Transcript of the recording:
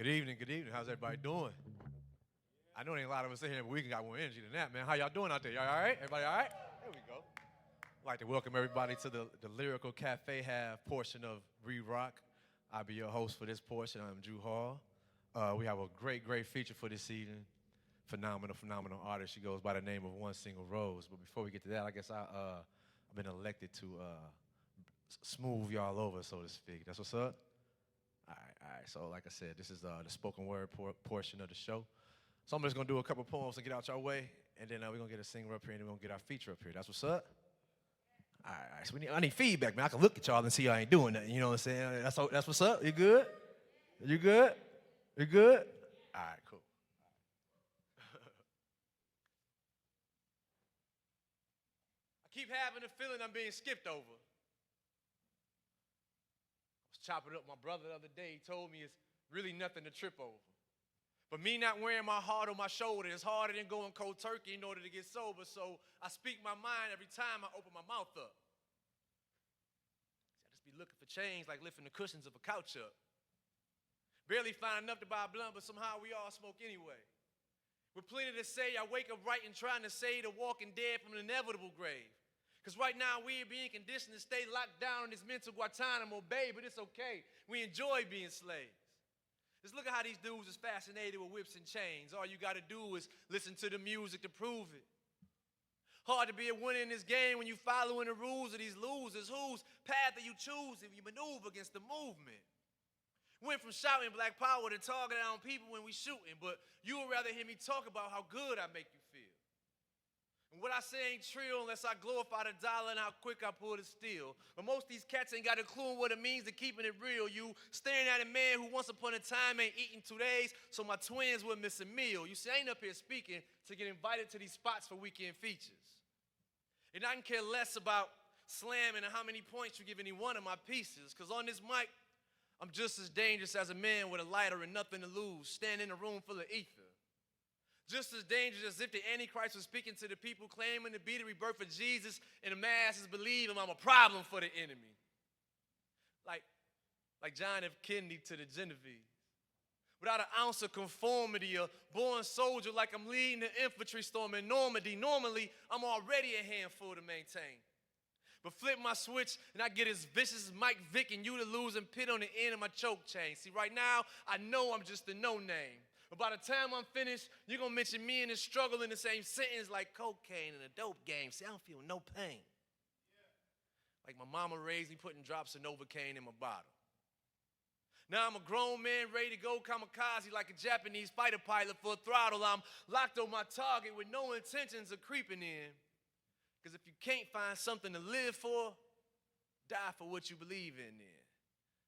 Good evening, good evening. How's everybody doing? I know there ain't a lot of us in here, but we got more energy than that, man. How y'all doing out there? Y'all all right? Everybody all right? There we go. I'd like to welcome everybody to the Lyrical Cafe Half portion of Re-Rock. I'll be your host for this portion. I'm Drew Hall. We have a great feature for this evening. Phenomenal artist. She goes by the name of One Single Rose. But before we get to that, I guess I've been elected to smooth y'all over, so to speak. That's what's up? All right. So like I said, this is the spoken word portion of the show. So I'm just going to do a couple poems to get out your way, and then we're going to get a singer up here, and then we're going to get our feature up here. That's what's up? All right. So I need feedback, man. I can look at y'all and see y'all ain't doing nothing. You know what I'm saying? That's what's up? You good? You good? You good? All right, cool. I keep having the feeling I'm being skipped over. I was chopping up my brother the other day. He told me it's really nothing to trip over. But me not wearing my heart on my shoulder is harder than going cold turkey in order to get sober, so I speak my mind every time I open my mouth up. See, I just be looking for change like lifting the cushions of a couch up. Barely find enough to buy a blunt, but somehow we all smoke anyway. With plenty to say, I wake up writing, trying to save the walking dead from an inevitable grave. Because right now we are being conditioned to stay locked down in this mental Guantanamo Bay, but it's okay. We enjoy being slaves. Just look at how these dudes is fascinated with whips and chains. All you got to do is listen to the music to prove it. Hard to be a winner in this game when you following the rules of these losers. Whose path do you choose if you maneuver against the movement? Went from shouting black power to targeting on people when we shooting, but you would rather hear me talk about how good I make you feel. And what I say ain't trill unless I glorify the dollar and how quick I pull the steel. But most of these cats ain't got a clue what it means to keeping it real. You staring at a man who once upon a time ain't eaten 2 days, so my twins would miss a meal. You see, I ain't up here speaking to get invited to these spots for weekend features. And I can care less about slamming and how many points you give any one of my pieces, because on this mic, I'm just as dangerous as a man with a lighter and nothing to lose, standing in a room full of ether. Just as dangerous as if the Antichrist was speaking to the people claiming to be the rebirth of Jesus and the masses believe him. I'm a problem for the enemy. Like John F. Kennedy to the Genovese. Without an ounce of conformity, a born soldier like I'm leading the infantry storm in Normandy. Normally, I'm already a handful to maintain. But flip my switch and I get as vicious as Mike Vick and you to lose and pit on the end of my choke chain. See, right now, I know I'm just a no-name. But by the time I'm finished, you're going to mention me and this struggle in the same sentence like cocaine and a dope game. See, I don't feel no pain. Like my mama raised me putting drops of Novocaine in my bottle. Now I'm a grown man ready to go kamikaze like a Japanese fighter pilot for a throttle. I'm locked on my target with no intentions of creeping in. Because if you can't find something to live for, die for what you believe in then.